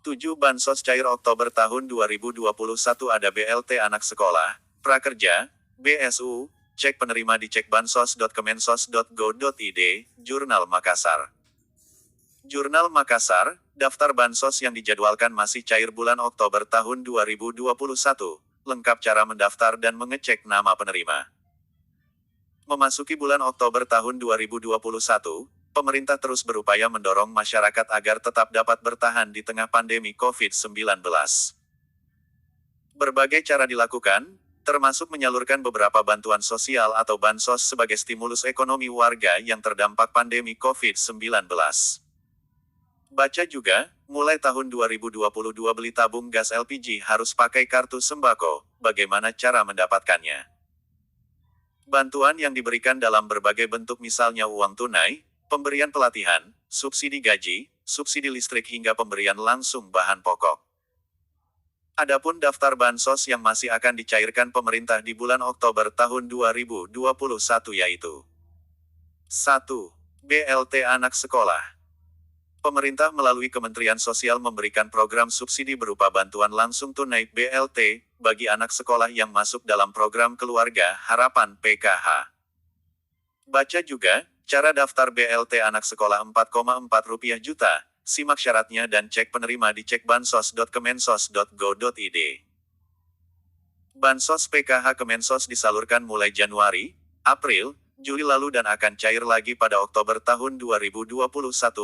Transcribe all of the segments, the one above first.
7 Bansos cair Oktober tahun 2021 ada BLT anak sekolah, prakerja, BSU, cek penerima di cekbansos.kemensos.go.id, Jurnal Makassar. Jurnal Makassar, daftar bansos yang dijadwalkan masih cair bulan Oktober tahun 2021, lengkap cara mendaftar dan mengecek nama penerima. Memasuki bulan Oktober tahun 2021, pemerintah terus berupaya mendorong masyarakat agar tetap dapat bertahan di tengah pandemi COVID-19. Berbagai cara dilakukan, termasuk menyalurkan beberapa bantuan sosial atau bansos sebagai stimulus ekonomi warga yang terdampak pandemi COVID-19. Baca juga, mulai tahun 2022 beli tabung gas LPG harus pakai kartu sembako, bagaimana cara mendapatkannya? Bantuan yang diberikan dalam berbagai bentuk misalnya uang tunai, pemberian pelatihan, subsidi gaji, subsidi listrik hingga pemberian langsung bahan pokok. Adapun daftar bansos yang masih akan dicairkan pemerintah di bulan Oktober tahun 2021 yaitu 1. BLT anak sekolah. Pemerintah melalui Kementerian Sosial memberikan program subsidi berupa bantuan langsung tunai BLT bagi anak sekolah yang masuk dalam program Keluarga Harapan PKH. Baca juga, cara daftar BLT anak sekolah Rp4,4 juta, simak syaratnya dan cek penerima di cekbansos.kemensos.go.id. Bansos PKH Kemensos disalurkan mulai Januari, April, Juli lalu dan akan cair lagi pada Oktober tahun 2021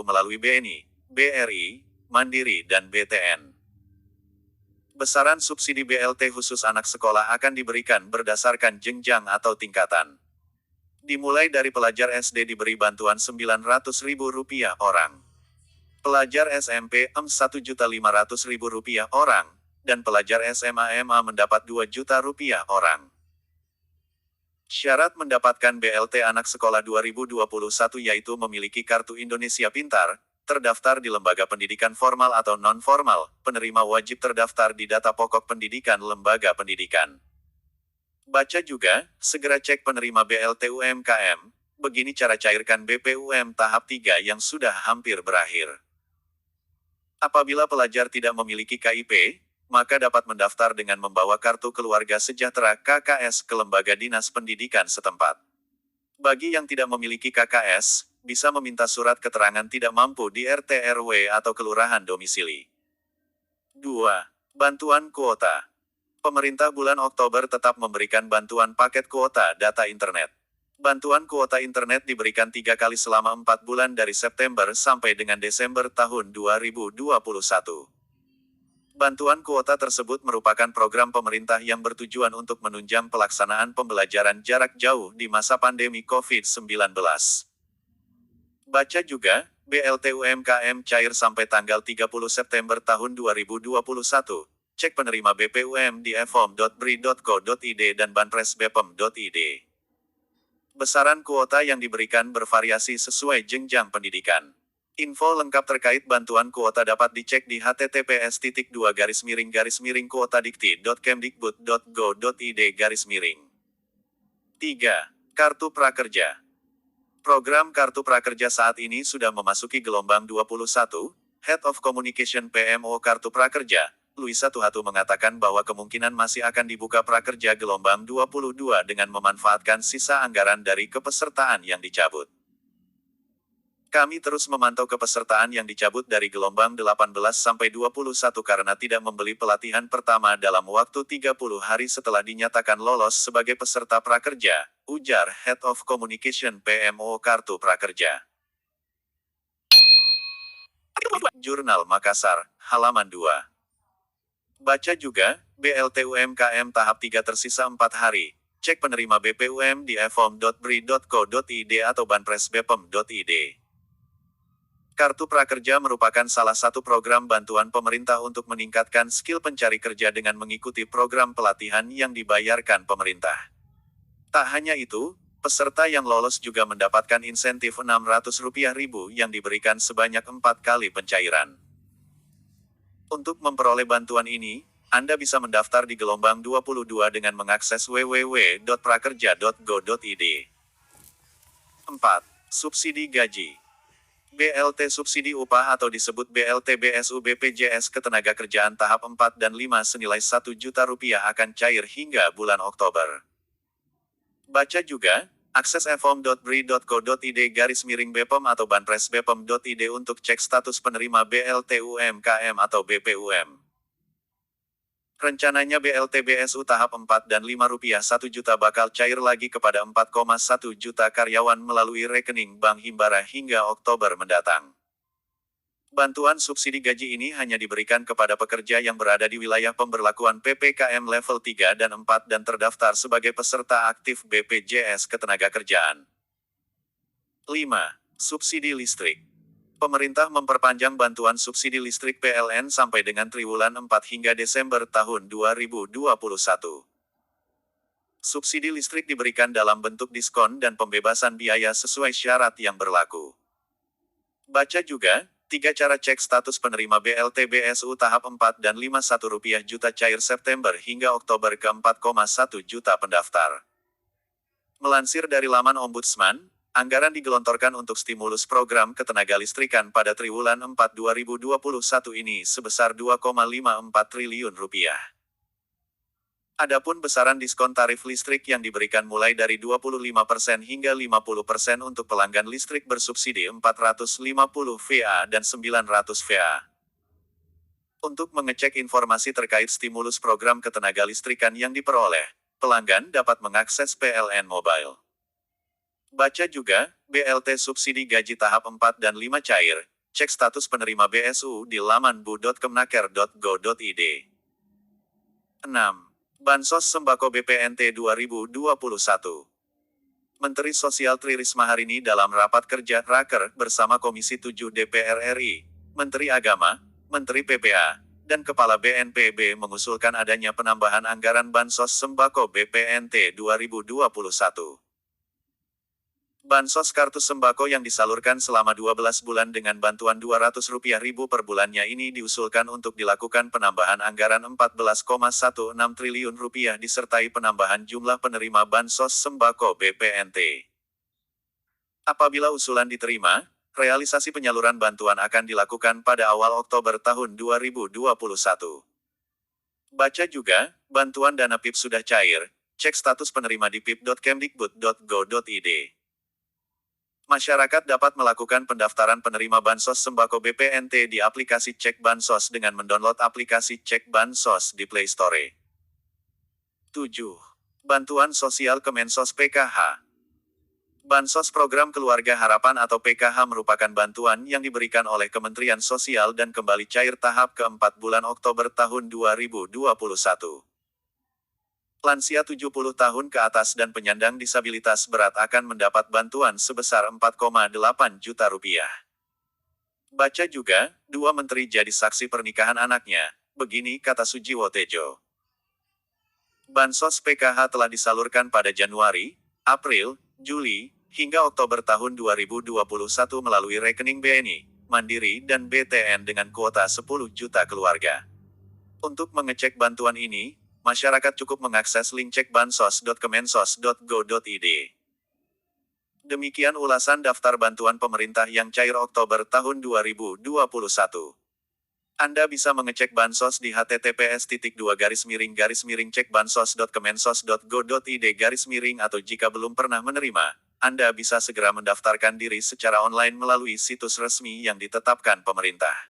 melalui BNI, BRI, Mandiri dan BTN. Besaran subsidi BLT khusus anak sekolah akan diberikan berdasarkan jenjang atau tingkatan. Dimulai dari pelajar SD diberi bantuan Rp900.000 orang. Pelajar SMP Rp1.500.000 orang, dan pelajar SMA-MA mendapat Rp2 juta orang. Syarat mendapatkan BLT anak sekolah 2021 yaitu memiliki Kartu Indonesia Pintar, terdaftar di lembaga pendidikan formal atau non-formal, penerima wajib terdaftar di data pokok pendidikan lembaga pendidikan. Baca juga, segera cek penerima BLT UMKM, begini cara cairkan BPUM tahap 3 yang sudah hampir berakhir. Apabila pelajar tidak memiliki KIP, maka dapat mendaftar dengan membawa Kartu Keluarga Sejahtera KKS ke lembaga dinas pendidikan setempat. Bagi yang tidak memiliki KKS, bisa meminta surat keterangan tidak mampu di RT RW atau kelurahan domisili. 2. Bantuan kuota. Pemerintah bulan Oktober tetap memberikan bantuan paket kuota data internet. Bantuan kuota internet diberikan 3 kali selama 4 bulan dari September sampai dengan Desember tahun 2021. Bantuan kuota tersebut merupakan program pemerintah yang bertujuan untuk menunjang pelaksanaan pembelajaran jarak jauh di masa pandemi COVID-19. Baca juga, BLT UMKM cair sampai tanggal 30 September tahun 2021. Cek penerima BPUM di efom.bri.co.id dan banpres.bepem.id. Besaran kuota yang diberikan bervariasi sesuai jenjang pendidikan. Info lengkap terkait bantuan kuota dapat dicek di https://kuotadikti.kemdikbud.go.id. 3. Kartu Prakerja. Program Kartu Prakerja saat ini sudah memasuki gelombang 21, Head of Communication PMO Kartu Prakerja, Luisa Tuhatu mengatakan bahwa kemungkinan masih akan dibuka prakerja gelombang 22 dengan memanfaatkan sisa anggaran dari kepesertaan yang dicabut. Kami terus memantau kepesertaan yang dicabut dari gelombang 18-21 karena tidak membeli pelatihan pertama dalam waktu 30 hari setelah dinyatakan lolos sebagai peserta prakerja, ujar Head of Communication PMO Kartu Prakerja. Jurnal Makassar, halaman 2. Baca juga, BLT UMKM tahap 3 tersisa 4 hari. Cek penerima BPUM di efom.bri.co.id atau banpres.bepem.id. Kartu Prakerja merupakan salah satu program bantuan pemerintah untuk meningkatkan skill pencari kerja dengan mengikuti program pelatihan yang dibayarkan pemerintah. Tak hanya itu, peserta yang lolos juga mendapatkan insentif Rp600.000 yang diberikan sebanyak 4 kali pencairan. Untuk memperoleh bantuan ini, Anda bisa mendaftar di gelombang 22 dengan mengakses www.prakerja.go.id. 4. Subsidi gaji. BLT Subsidi Upah atau disebut BLT BSU BPJS Ketenagakerjaan tahap 4 dan 5 senilai Rp1 juta akan cair hingga bulan Oktober. Baca juga, akses efom.bri.co.id/bepom atau banpres.bepom.id untuk cek status penerima BLT UMKM atau BPUM. Rencananya BLT BSU tahap 4 dan 5 Rp1 juta bakal cair lagi kepada 4,1 juta karyawan melalui rekening Bank Himbara hingga Oktober mendatang. Bantuan subsidi gaji ini hanya diberikan kepada pekerja yang berada di wilayah pemberlakuan PPKM level 3 dan 4 dan terdaftar sebagai peserta aktif BPJS Ketenagakerjaan. 5. Subsidi listrik. Pemerintah memperpanjang bantuan subsidi listrik PLN sampai dengan triwulan 4 hingga Desember tahun 2021. Subsidi listrik diberikan dalam bentuk diskon dan pembebasan biaya sesuai syarat yang berlaku. Baca juga, 3 cara cek status penerima BLT BSU tahap 4 dan 5 Rp1 juta cair September hingga Oktober ke 4,1 juta pendaftar. Melansir dari laman Ombudsman, anggaran digelontorkan untuk stimulus program ketenagalistrikan pada triwulan 4 2021 ini sebesar Rp2,54 triliun. Adapun besaran diskon tarif listrik yang diberikan mulai dari 25% hingga 50% untuk pelanggan listrik bersubsidi 450 VA dan 900 VA. Untuk mengecek informasi terkait stimulus program ketenagalistrikan yang diperoleh, pelanggan dapat mengakses PLN Mobile. Baca juga, BLT subsidi gaji tahap 4 dan 5 cair, cek status penerima BSU di laman bu.kemenaker.go.id. 6. Bansos Sembako BPNT 2021. Menteri Sosial Tri Risma hari ini dalam rapat kerja Raker bersama Komisi 7 DPR RI, Menteri Agama, Menteri PPA, dan Kepala BNPB mengusulkan adanya penambahan anggaran Bansos Sembako BPNT 2021. Bansos kartu sembako yang disalurkan selama 12 bulan dengan bantuan Rp200.000 per bulannya ini diusulkan untuk dilakukan penambahan anggaran Rp14,16 triliun disertai penambahan jumlah penerima Bansos Sembako BPNT. Apabila usulan diterima, realisasi penyaluran bantuan akan dilakukan pada awal Oktober tahun 2021. Baca juga, bantuan dana PIP sudah cair, cek status penerima di pip.kemdikbud.go.id. Masyarakat dapat melakukan pendaftaran penerima Bansos Sembako BPNT di aplikasi Cek Bansos dengan mendownload aplikasi Cek Bansos di Play Store. 7. Bantuan Sosial Kemensos PKH. Bansos Program Keluarga Harapan atau PKH merupakan bantuan yang diberikan oleh Kementerian Sosial dan kembali cair tahap keempat bulan Oktober tahun 2021. Lansia 70 tahun ke atas dan penyandang disabilitas berat akan mendapat bantuan sebesar Rp4,8 juta. Baca juga, 2 menteri jadi saksi pernikahan anaknya, begini kata Sujiwo Tejo. Bansos PKH telah disalurkan pada Januari, April, Juli, hingga Oktober tahun 2021 melalui rekening BNI, Mandiri dan BTN dengan kuota 10 juta keluarga. Untuk mengecek bantuan ini, masyarakat cukup mengakses link cekbansos.kemensos.go.id. Demikian ulasan daftar bantuan pemerintah yang cair Oktober tahun 2021. Anda bisa mengecek bansos di https://cekbansos.kemensos.go.id/ atau jika belum pernah menerima, Anda bisa segera mendaftarkan diri secara online melalui situs resmi yang ditetapkan pemerintah.